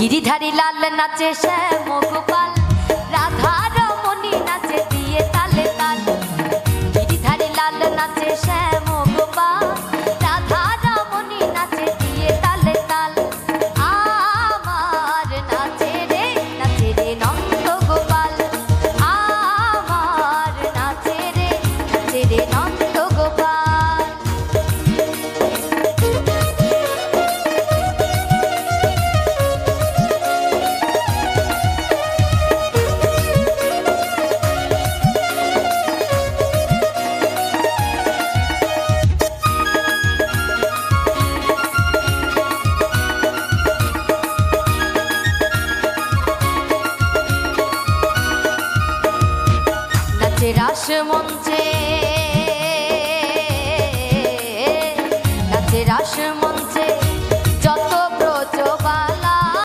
গিরিধারী লাল নাচে শ্যাম গোপাল, রাধা রমণী নাচে দিয়ে তালে তাল। গিরিধারী লাল নাচে শ্যাম গোপাল, রাধা রমণী নাচে দিয়ে তালে তাল। আমার নাচে রে নন্দ গোপাল, আমার নাচে রে নন্দ গোপাল। রাসমন্দ